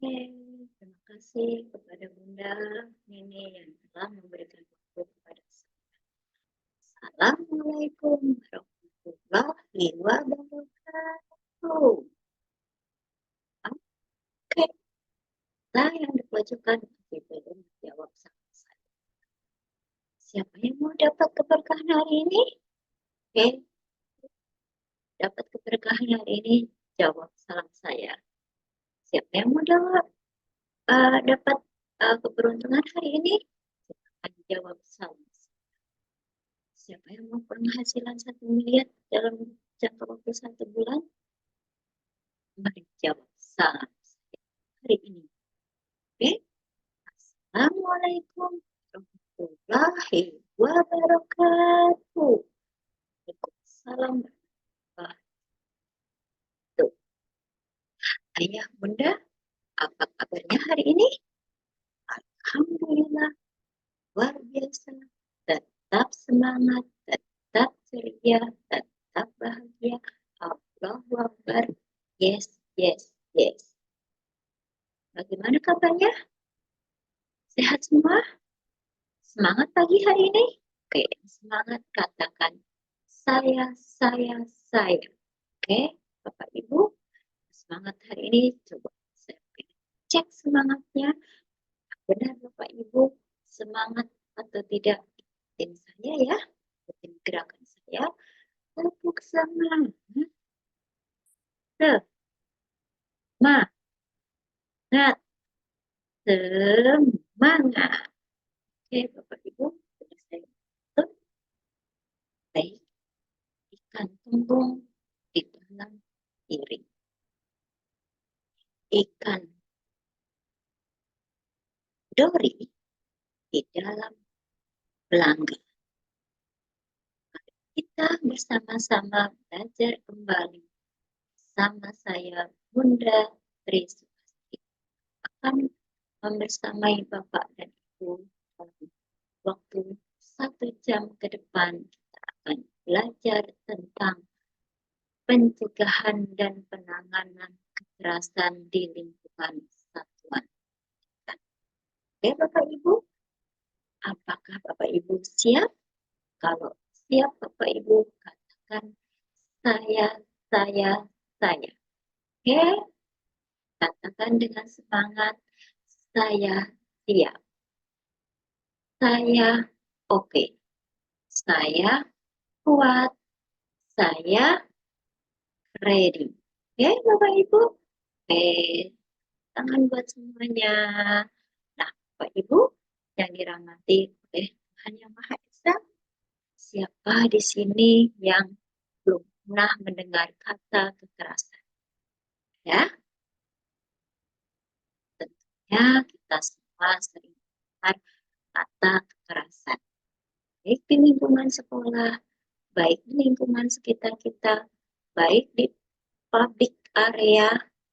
Oke, terima kasih kepada Bunda Nini yang telah memberikan waktu kepada saya. Assalamualaikum warahmatullahi wabarakatuh. Oke, nah yang di pojokan belum menjawab sama saya. Siapa yang mau dapat keberkahan hari ini? Oke, dapat keberkahan hari ini, jawab salam saya. Siapa yang mau dapat keberuntungan hari ini? Silakan jawab salam. Siapa yang mau penghasilan 1 miliar dalam jangka waktu 1 bulan? Mari jawab salam saya hari ini. Oke? Assalamualaikum warahmatullahi wabarakatuh. Waalaikumsalam warahmatullahi wabarakatuh. Ayah, Bunda, apa kabarnya hari ini? Alhamdulillah, luar biasa. Tetap semangat, tetap ceria, tetap bahagia. Allahu Akbar. Yes, yes, yes. Bagaimana kabarnya? Sehat semua? Semangat pagi hari ini? Oke, semangat katakan saya, saya, saya. Oke, Bapak Ibu, semangat hari ini coba saya cek semangatnya. Benar Bapak Ibu, semangat atau tidak? Ikutin saya ya, ikutin gerakan saya. Tepuk semangat. Semangat. Semangat. Oke, Bapak Ibu, sudah saya tutup. Baik, ikan tumbung di dalam piring. Ikan dori di dalam belangga. Kita bersama-sama belajar kembali. Sama saya, Bunda Tri Sukasti, akan membersamai Bapak dan Ibu dalam waktu 1 jam ke depan. Kita akan belajar tentang pencegahan dan penanganan kekerasan di lingkungan satuan. Oke Bapak Ibu, apakah Bapak Ibu siap? Kalau siap Bapak Ibu, katakan saya, saya, saya. Oke, katakan dengan semangat, saya siap. Saya oke. Saya kuat. Saya ready. Oke Bapak Ibu? Oke, tangan buat semuanya. Nah Bapak Ibu yang dirahmati oleh Tuhan Yang Maha Esa, siapa di sini yang belum pernah mendengar kata kekerasan? Ya, tentunya kita semua sering mendengar kata kekerasan. Baik di lingkungan sekolah, baik di lingkungan sekitar kita, baik di public area,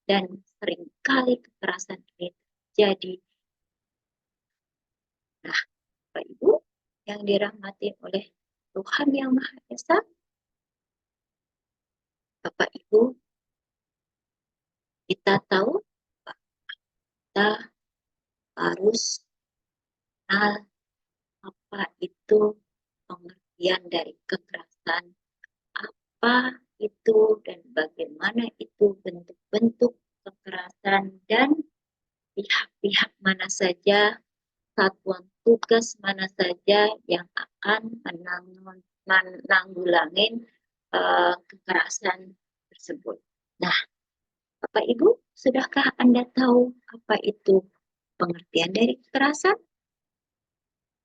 dan seringkali kekerasan ini terjadi. Nah, Bapak Ibu yang dirahmati oleh Tuhan Yang Maha Esa, Bapak Ibu, kita tahu kita harus kenal apa itu pengertian dari kekerasan, apa itu dan bagaimana itu bentuk-bentuk kekerasan, dan pihak-pihak mana saja, satuan tugas mana saja yang akan menanggulangi kekerasan tersebut. Nah, Bapak Ibu, sudahkah Anda tahu apa itu pengertian dari kekerasan?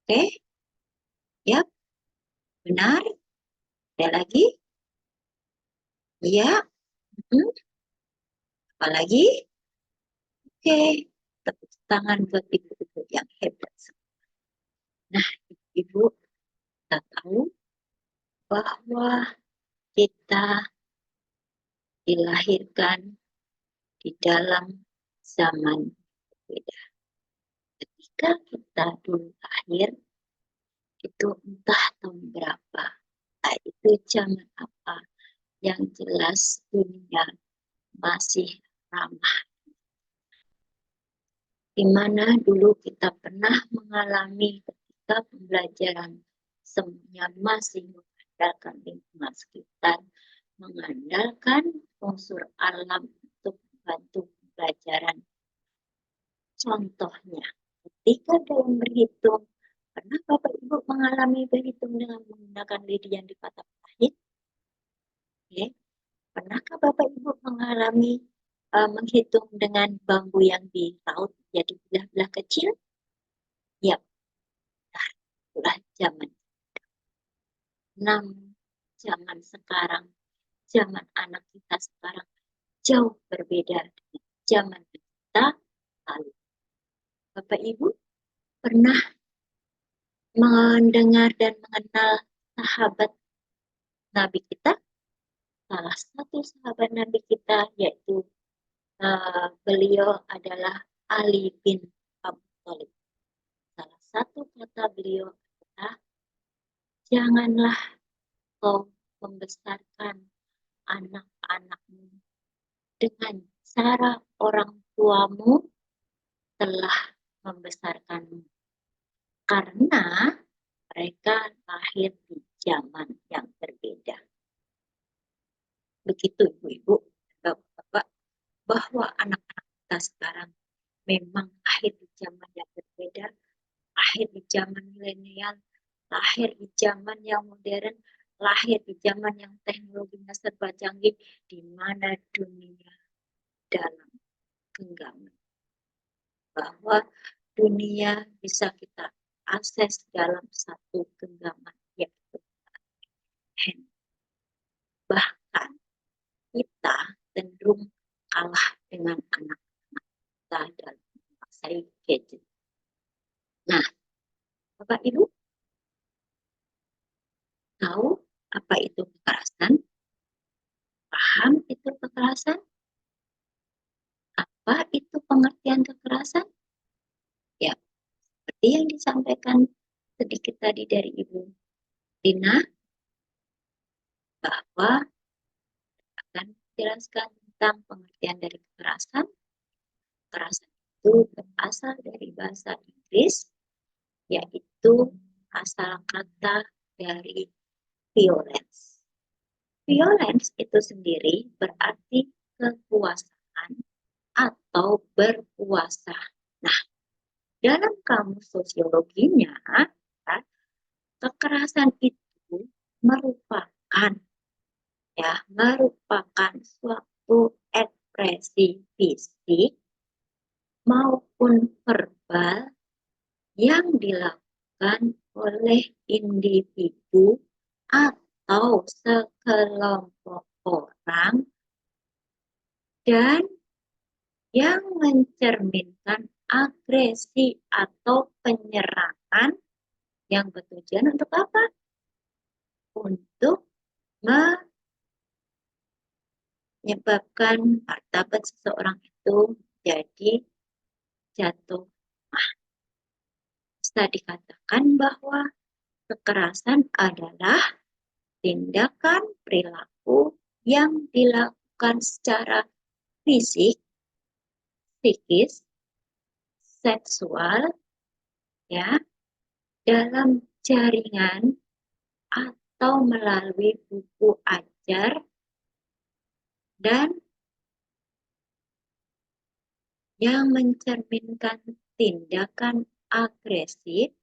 Oke, ya, benar. Ada lagi? Iya. Apalagi? Oke, tepuk tangan buat ibu-ibu yang hebat. Nah, ibu kita tahu bahwa kita dilahirkan di dalam zaman berbeda. Ketika kita dulu lahir, itu entah tahun berapa, itu zaman apa, yang jelas dunia masih ramah. di mana dulu kita pernah mengalami ketika pembelajaran semuanya masih mengandalkan lingkungan sekitar, mengandalkan unsur alam untuk membantu pembelajaran. Contohnya, ketika dalam berhitung, pernah Bapak Ibu mengalami berhitung dengan menggunakan lidi yang dipatah-patahin? Okay. Pernahkah Bapak Ibu mengalami menghitung dengan bambu yang diraut jadi belah-belah kecil? Ya, nah, itulah zaman. Zaman sekarang, zaman anak kita sekarang jauh berbeda dengan zaman kita lalu. Bapak Ibu pernah mendengar dan mengenal sahabat Nabi kita? Salah satu sahabat Nabi kita yaitu beliau adalah Ali bin Abi Thalib. Salah satu kata beliau adalah, janganlah kau membesarkan anak-anakmu dengan cara orang tuamu telah membesarkanmu. Karena mereka lahir di zaman yang berbeda. Begitu Ibu-Ibu, Bapak-Bapak, bahwa anak-anak kita sekarang memang lahir di zaman yang berbeda, lahir di zaman milenial, lahir di zaman yang modern, lahir di zaman yang teknologinya serba canggih, di mana dunia dalam genggaman. Bahwa dunia bisa kita akses dalam satu genggaman, yaitu handphone. Bahkan kita cenderung kalah dengan anak-anak kita dalam menguasai gadget. Nah, Bapak Ibu, tahu apa itu kekerasan? Paham itu kekerasan? Apa itu pengertian kekerasan? Ya, seperti yang disampaikan sedikit tadi dari Ibu Dina, bahwa akan menjelaskan tentang pengertian dari kekerasan. Kekerasan itu berasal dari bahasa Inggris, yaitu asal kata dari violence. Violence itu sendiri berarti kekuasaan atau berkuasa. Nah, dalam kamus sosiologinya, kekerasan itu merupakan suatu ekspresi fisik maupun verbal yang dilakukan oleh individu atau sekelompok orang dan yang mencerminkan agresi atau penyerangan yang bertujuan untuk apa? Untuk menyebabkan martabat seseorang itu jadi jatuh. Bisa dikatakan bahwa kekerasan adalah tindakan perilaku yang dilakukan secara fisik, psikis, seksual, ya, dalam jaringan atau melalui buku ajar dan yang mencerminkan tindakan agresif,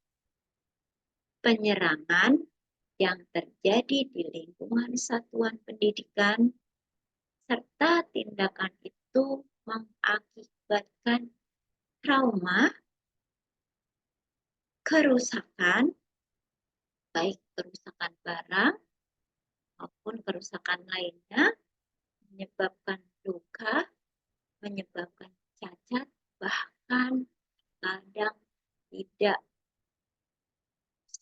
penyerangan yang terjadi di lingkungan satuan pendidikan, serta tindakan itu mengakibatkan trauma, kerusakan, baik kerusakan barang maupun kerusakan lainnya, menyebabkan luka, menyebabkan cacat, bahkan kadang tidak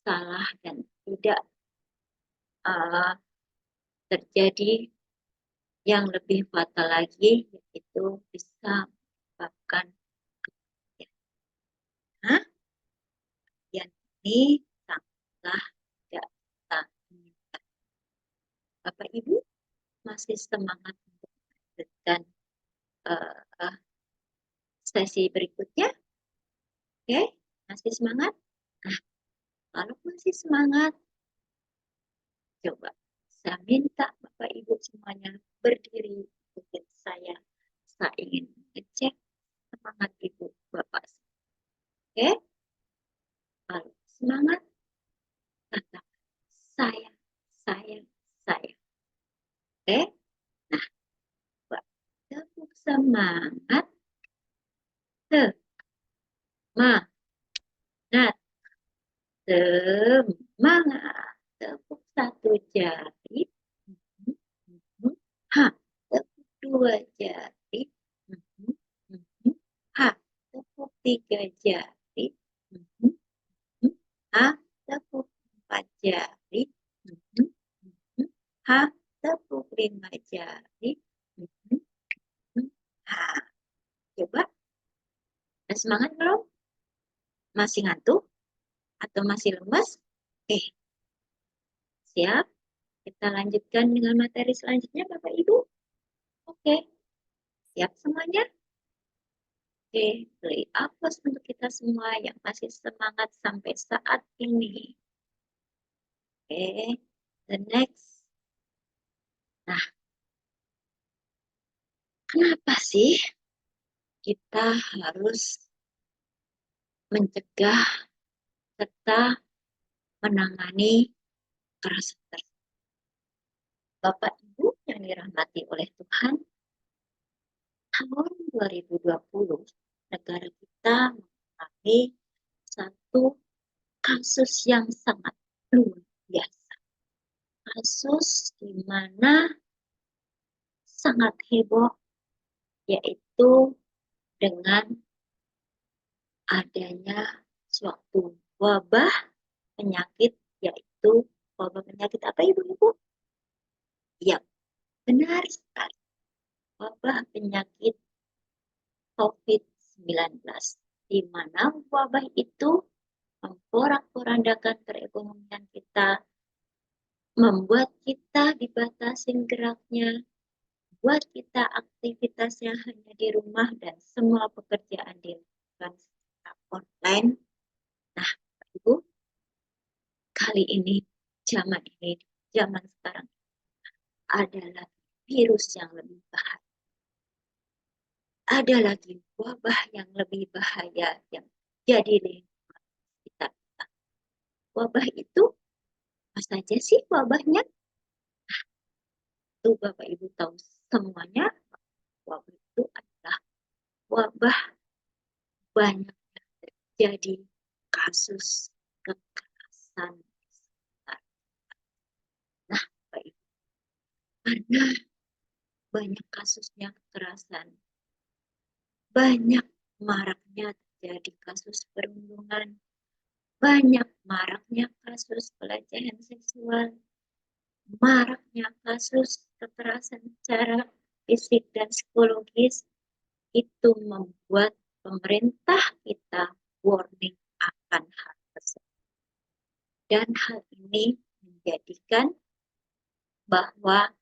salah dan tidak terjadi yang lebih fatal lagi, yaitu bisa menyebabkan kematian. Nah, yang ini sangatlah tidak kita inginkan. Bapak Ibu masih semangat untuk melanjutkan sesi berikutnya? Oke, masih semangat? Nah, kalau masih semangat, coba saya minta Bapak Ibu semuanya berdiri ikutin saya. Saya ingin ngecek semangat Ibu Bapak. Oke, kalau semangat, katakan saya, saya, saya. Oke, nah, Pak, tepuk semangat, semangat, semangat. Tepuk satu jari. Ha, tepuk dua jari. Ha, tepuk tiga jari. Ha, tepuk empat jari. Ha, tepuk lima jari. Ha, coba. Ada semangat belum? Masih ngantuk? Atau masih lemas? Siap? Kita lanjutkan dengan materi selanjutnya, Bapak Ibu. Oke, siap semuanya? Oke, beri aplaus untuk kita semua yang masih semangat sampai saat ini. Oke, the next. Nah, kenapa sih kita harus mencegah serta menangani kekerasan tersebut? Bapak Ibu yang dirahmati oleh Tuhan, tahun 2020 negara kita mengalami satu kasus yang sangat luar biasa. Kasus di mana sangat heboh, yaitu dengan adanya suatu wabah penyakit, yaitu wabah penyakit apa Ibu-Ibu? Ya, benar sekali. Wabah penyakit COVID-19, di mana wabah itu memporak-porandakan perekonomian kita, membuat kita dibatasi geraknya, buat kita aktivitasnya hanya di rumah dan semua pekerjaan dilakukan secara online. Nah, Ibu, kali ini, zaman sekarang, adalah virus yang lebih bahaya. Ada lagi wabah yang lebih bahaya yang jadi lingkungan kita. Wabah itu, apa saja sih wabahnya? Itu Bapak Ibu tahu semuanya. Wabah itu adalah wabah banyak terjadi kasus kekerasan. Nah, Bapak Ibu, karena banyak kasusnya kekerasan, banyak maraknya terjadi kasus perundungan, banyak maraknya kasus pelecehan seksual, maraknya kasus kekerasan secara fisik dan psikologis, itu membuat pemerintah kita warning akan hal tersebut. Dan hal ini menjadikan bahwa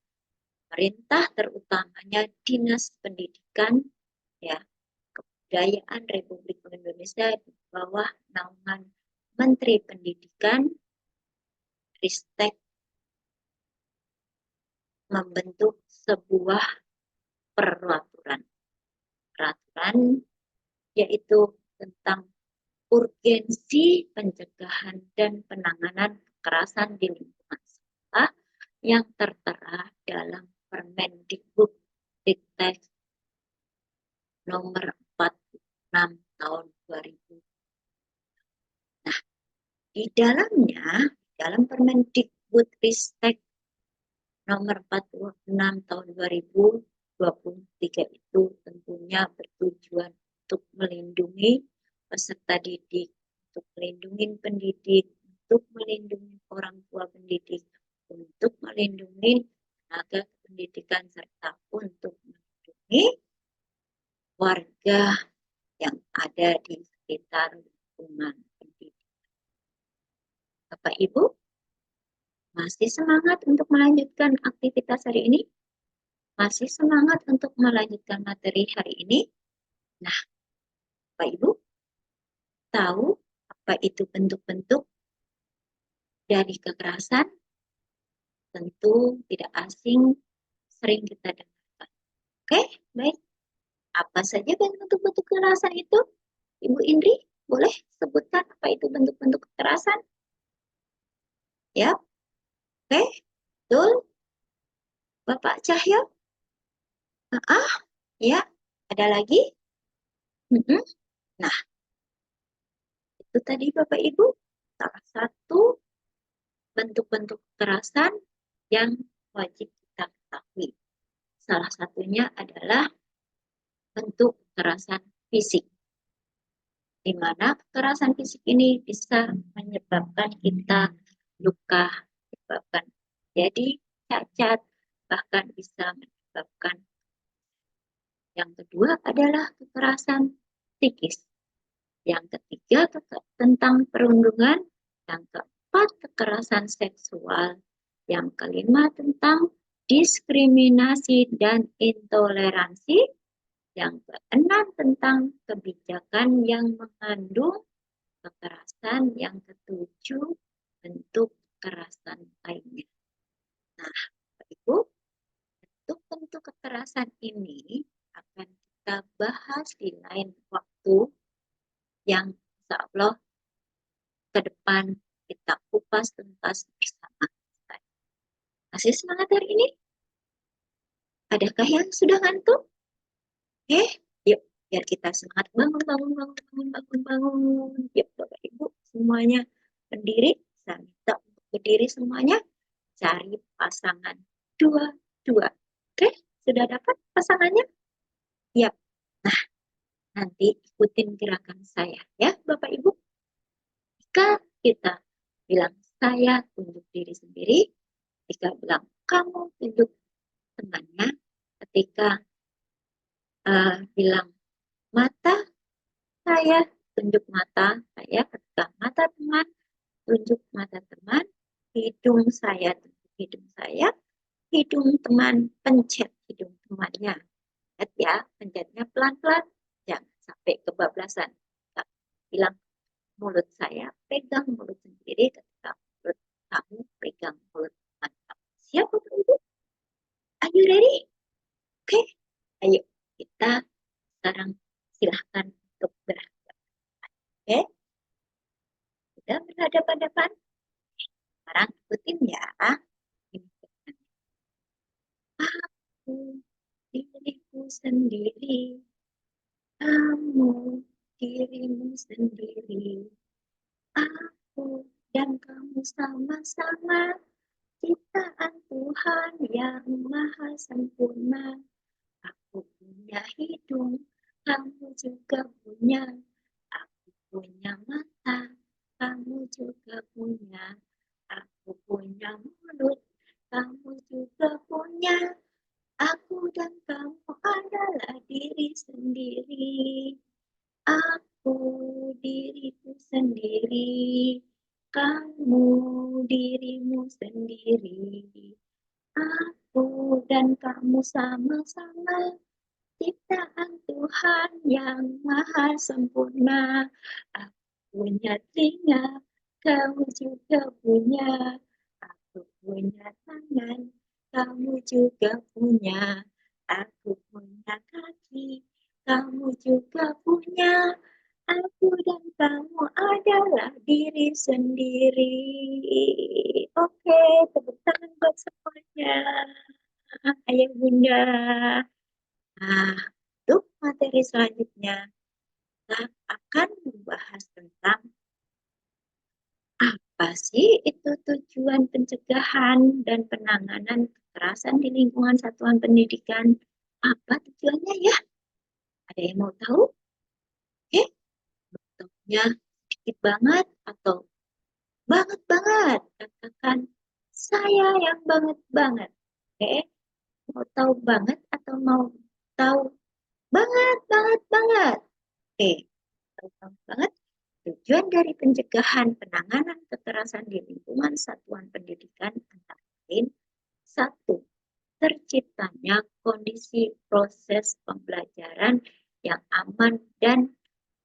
pemerintah, terutamanya Dinas Pendidikan, ya, Kebudayaan Republik Indonesia di bawah naungan Menteri Pendidikan, Ristek, membentuk sebuah peraturan yaitu tentang urgensi pencegahan dan penanganan kekerasan di lingkungan sekolah yang tertera dalam Permendikbud Diktek nomor 46 tahun 2000. Nah, di dalamnya, dalam Permendikbud Ristek nomor 46 tahun 2023 itu tentunya bertujuan untuk melindungi peserta didik, untuk melindungi pendidik, untuk melindungi orang tua pendidik, untuk melindungi tenaga pendidikan, serta untuk melindungi warga yang ada di sekitar lingkungan pendidikan. Bapak Ibu, masih semangat untuk melanjutkan aktivitas hari ini? Masih semangat untuk melanjutkan materi hari ini? Nah, Bapak Ibu, tahu apa itu bentuk-bentuk dari kekerasan? Tentu tidak asing, sering kita dengarkan. Oke, baik. Apa saja bentuk-bentuk kekerasan itu? Ibu Indri, boleh sebutkan apa itu bentuk-bentuk kekerasan? Ya, oke, betul. Bapak Cahyo? Ya, ada lagi? Nah, itu tadi Bapak Ibu, salah satu bentuk-bentuk kekerasan yang wajib kita ketahui. Salah satunya adalah bentuk kekerasan fisik, di mana kekerasan fisik ini bisa menyebabkan kita luka, menyebabkan jadi cacat, bahkan bisa menyebabkan. Yang kedua adalah kekerasan psikis. Yang ketiga tentang perundungan. Yang keempat kekerasan seksual. Yang kelima tentang diskriminasi dan intoleransi. Yang keenam tentang kebijakan yang mengandung kekerasan. Yang ketujuh bentuk kekerasan lainnya. Nah, Ibu, bentuk-bentuk kekerasan ini akan kita bahas di lain waktu yang insya Allah ke depan kita kupas tuntas bersama. Masih semangat hari ini? Adakah yang sudah ngantuk? Yuk, biar kita semangat bangun. Yuk, Bapak Ibu semuanya berdiri. Saya minta untuk berdiri semuanya. Cari pasangan dua. Oke, sudah dapat pasangannya? Yap. Nah, nanti ikutin gerakan saya ya, Bapak Ibu. Jika kita bilang saya, tunjuk diri sendiri. Ketika bilang kamu, tunjuk temannya. Ketika bilang mata saya, tunjuk mata saya. Ketika mata teman, tunjuk mata teman. Hidung saya, tunjuk hidung saya. Hidung teman, pencet hidung temannya. Lihat ya, pencetnya pelan-pelan. Jangan sampai kebablasan. Kita bilang mulut saya, pegang mulut sendiri. Ketika mulut kamu, pegang mulut teman kamu. Siap, Bapak Ibu? Are you ready? Oke, ayo kita sekarang silahkan untuk berhadapan. Oke, sudah berhadapan-hadapan? Sekarang ikutin ya. Aku diriku sendiri, kamu dirimu sendiri. Aku dan kamu sama-sama ciptaan Tuhan yang maha sempurna. Aku punya hidung, kamu juga punya. Aku punya mata, kamu juga punya. Aku punya mulut, kamu juga punya. Aku dan kamu adalah diri sendiri. Aku diriku sendiri. Kamu dirimu sendiri. Aku dan kamu sama-sama ciptaan Tuhan yang maha sempurna. Aku punya telinga, kamu juga punya. Aku punya tangan, kamu juga punya. Aku punya kaki, kamu juga punya. Aku dan kamu adalah diri sendiri. Oke, tepuk tangan buat semuanya. Ayah bunda. Nah, untuk materi selanjutnya, kita akan membahas tentang apa sih itu tujuan pencegahan dan penanganan kekerasan di lingkungan satuan pendidikan. Apa tujuannya ya? Ada yang mau tahu? Oke, bentuknya sedikit banget atau banget banget. Katakan saya yang banget banget. Oke, mau tahu banget atau mau tahu banget banget banget? Oke, tahu banget. Tujuan dari pencegahan penanganan kekerasan di lingkungan satuan pendidikan antara lain: 1. Terciptanya kondisi proses pembelajaran yang aman dan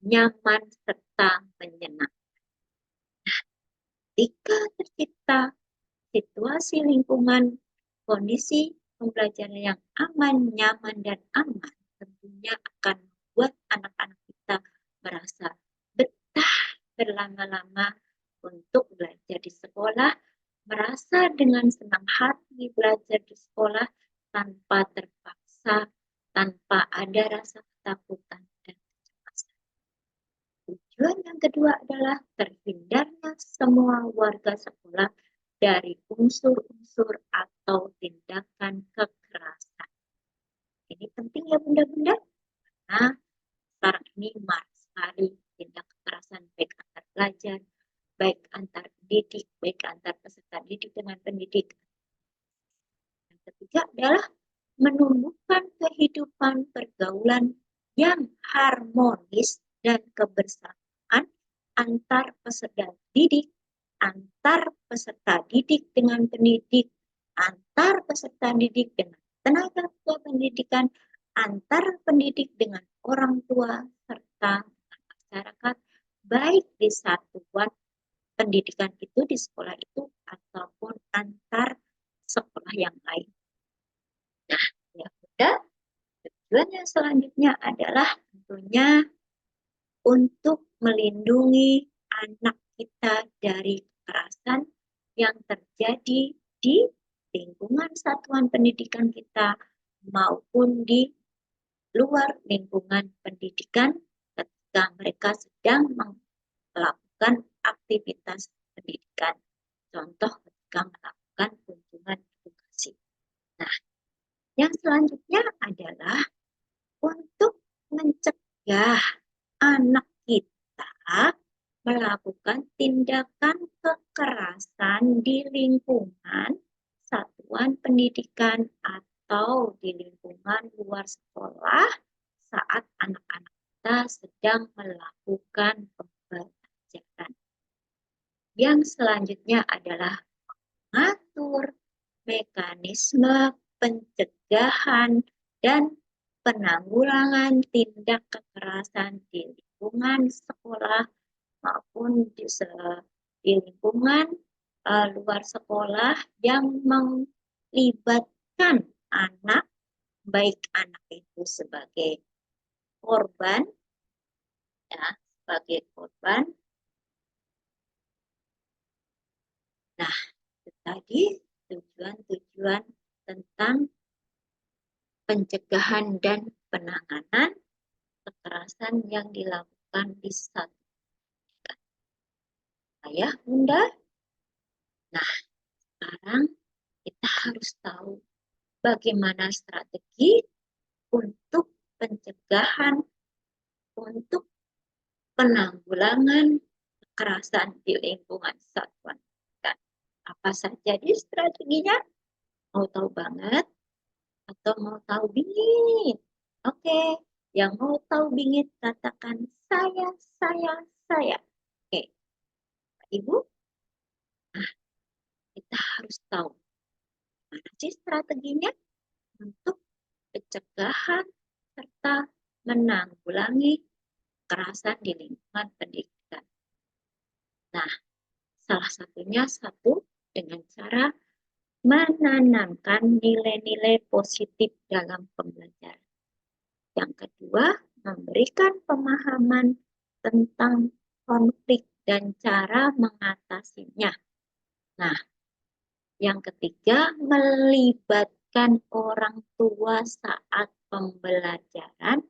nyaman, serta menyenangkan. Jika tercipta situasi lingkungan, kondisi pembelajaran yang aman, nyaman, dan aman, tentunya akan membuat anak-anak kita merasa betah berlama-lama untuk belajar di sekolah, merasa dengan senang hati belajar di sekolah tanpa terpaksa, tanpa ada rasa ketakutan dan kecemasan. Tujuan yang kedua adalah terhindarnya semua warga sekolah dari unsur-unsur atau tindakan kekerasan. Ini penting ya bunda-bunda, karena sekarang ini marak sekali tindak kekerasan baik antar pelajar, baik antar pendidik, baik antar peserta didik dengan pendidik. Yang ketiga adalah menumbuhkan kehidupan pergaulan yang harmonis dan kebersamaan antar peserta didik, antar peserta didik dengan pendidik, antar peserta didik dengan tenaga pendidikan, antar pendidik dengan orang tua, serta masyarakat, baik di satuan pendidikan itu di sekolah itu ataupun antar sekolah yang lain. Nah, ya udah. Tujuan yang selanjutnya adalah tentunya untuk melindungi anak kita dari kekerasan yang terjadi di lingkungan satuan pendidikan kita maupun di luar lingkungan pendidikan ketika mereka sedang melakukan aktivitas pendidikan. Contoh ketika melakukan kunjungan edukasi. Nah, yang selanjutnya adalah untuk mencegah anak kita melakukan tindakan kekerasan di lingkungan satuan pendidikan atau di lingkungan luar sekolah saat anak-anak kita sedang melakukan pembelajaran. Yang selanjutnya adalah mengatur mekanisme pencegahan dan penanggulangan tindak kekerasan di lingkungan sekolah maupun di lingkungan luar sekolah yang melibatkan anak, baik anak itu sebagai korban, ya, sebagai korban. Nah, itu tadi tujuan-tujuan tentang pencegahan dan penanganan kekerasan yang dilakukan di satu ayah bunda. Nah, sekarang kita harus tahu bagaimana strategi untuk pencegahan, untuk penanggulangan kekerasan di lingkungan satuan pendidikan. Apa saja di strateginya? Mau tahu banget atau mau tahu bingit? Oke, yang mau tahu bingit katakan saya, saya. Oke, Pak Ibu, nah, kita harus tahu mana sih strateginya untuk pencegahan serta menanggulangi kekerasan di lingkungan pendidikan. Nah, salah satunya dengan cara menanamkan nilai-nilai positif dalam pembelajaran. Yang kedua, memberikan pemahaman tentang konflik dan cara mengatasinya. Nah, yang ketiga, melibatkan orang tua saat pembelajaran.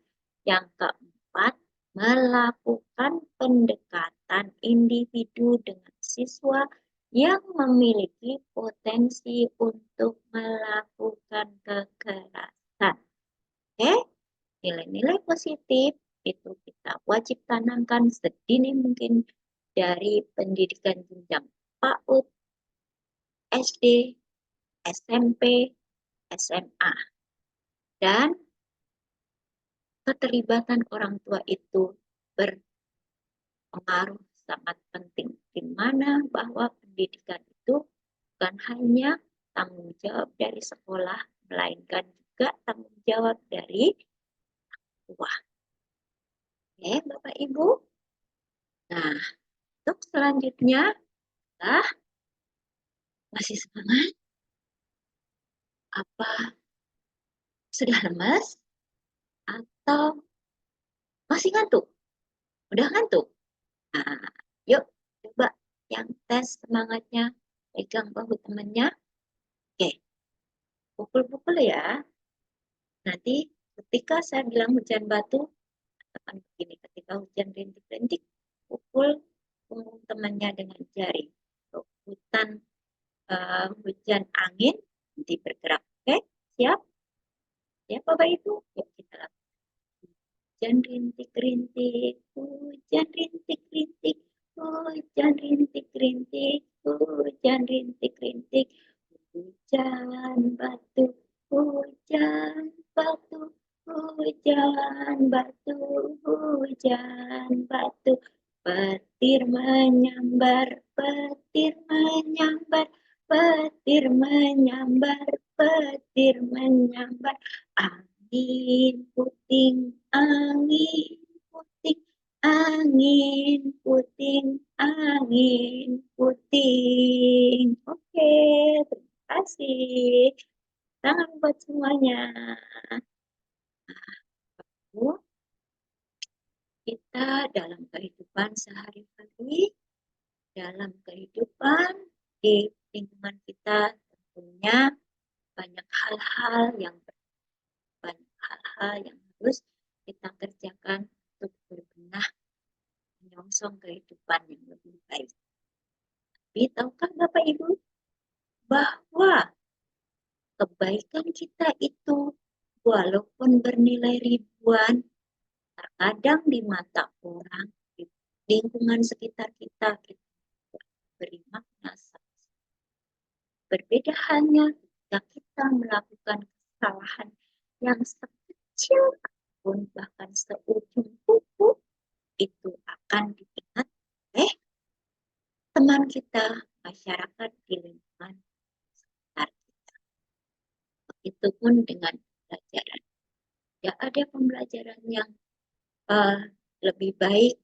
Yang keempat, melakukan pendekatan individu dengan siswa yang memiliki potensi untuk melakukan kekerasan. Oke, nilai-nilai positif itu kita wajib tanamkan sedini mungkin dari pendidikan jenjang PAUD, SD, SMP, SMA. Dan keterlibatan orang tua itu berpengaruh sangat penting, di mana bahwa pendidikan itu bukan hanya tanggung jawab dari sekolah, melainkan juga tanggung jawab dari tua. Oke, Bapak Ibu. Nah, untuk selanjutnya, masih semangat? Apa sudah lemas? Atau masih ngantuk? Udah ngantuk? Nah, yuk coba yang tes semangatnya. Pegang bahu temannya. Oke, pukul-pukul ya. Nanti ketika saya bilang hujan batu, katakan begini, ketika hujan rintik-rintik, pukul punggung temannya dengan jari. Hutan hujan angin, nanti bergerak. Oke, siap? Ya, Bapak Ibu, yuk kita lakukan. Hujan rintik-rintik, hujan rintik-rintik, hujan rintik-rintik, hujan rintik-rintik, hujan batu, hujan batu, hujan batu, hujan batu, petir menyambar, petir menyambar, petir menyambar, petir menyambar, angin puting, angin puting, angin puting, angin puting. Oke, terima kasih. Tangan buat semuanya. Bu, kita dalam kehidupan sehari-hari, dalam kehidupan di lingkungan kita tentunya banyak hal-hal yang harus kita kerjakan untuk berbenah menyongsong kehidupan yang lebih baik. Tapi tahukah Bapak Ibu bahwa kebaikan kita itu walaupun bernilai ribuan, terkadang di mata orang, di lingkungan sekitar kita beri makna berbeda halnya ketika kita melakukan kesalahan yang sekecil pun bahkan seujung kuku, itu akan diingat oleh teman kita, masyarakat di lingkungan sekitar kita. Begitupun dengan pembelajaran. Ya, ada pembelajaran yang lebih baik,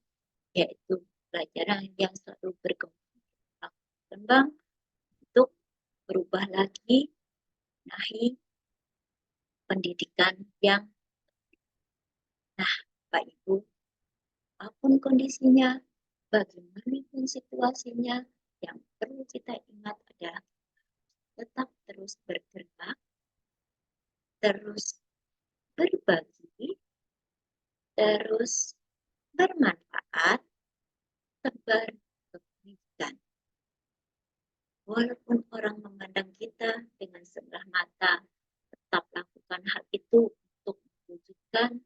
yaitu pelajaran yang selalu berkembang untuk berubah lagi, menahi pendidikan yang Pak Ibu, apapun kondisinya, bagaimanapun situasinya, yang perlu kita ingat adalah tetap terus bergerak, terus berbagi, terus bermanfaat, tebar kebaikan. Walaupun orang memandang kita dengan sebelah mata, tetap lakukan hal itu untuk mewujudkan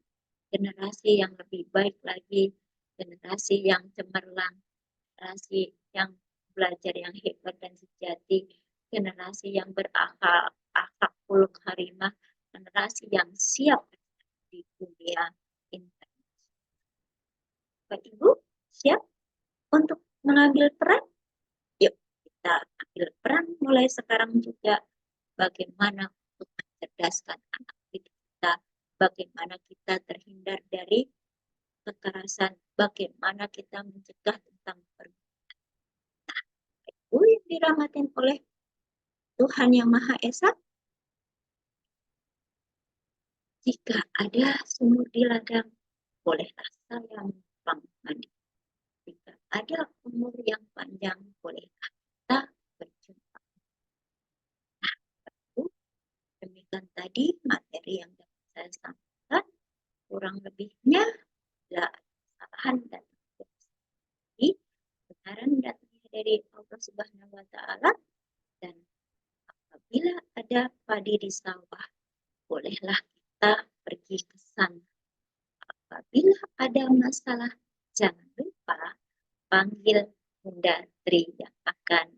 generasi yang lebih baik lagi, generasi yang cemerlang, generasi yang belajar yang hebat dan sejati, generasi yang berakhlak khuluq karimah, generasi yang siap di dunia internasional. Bapak Ibu, siap untuk mengambil peran? Yuk kita ambil peran mulai sekarang juga. Bagaimana untuk mencerdaskan anak kita, bagaimana kita terhindar dari kekerasan, bagaimana kita mencegah tentang perbuatan. Nah, Ibu yang dirahmatin oleh Tuhan Yang Maha Esa, jika ada sumur di ladang, bolehlah saya menumpang mandi. Jika ada umur yang panjang, bolehlah kita berjumpa. Nah, demikian tadi materi yang dapat saya sampaikan. Kurang lebihnya adalah kesalahan dan kebenaran datangnya dari Allah Subhanahu wa Ta'ala, dan apabila ada padi di sawah, bolehlah kita pergi ke sana. Apabila ada masalah, jangan lupa panggil Bunda Tri yang akan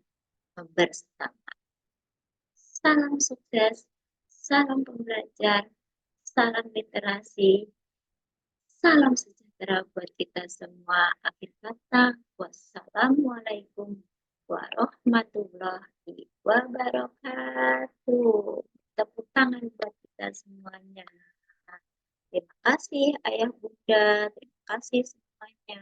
bersama. Salam sukses, salam pembelajar, salam literasi, salam sejahtera buat kita semua. Akhir kata, wassalamualaikum warahmatullahi wabarakatuh. Tepuk tangan buat kita semuanya. Terima kasih Ayah Bunda. Terima kasih semuanya.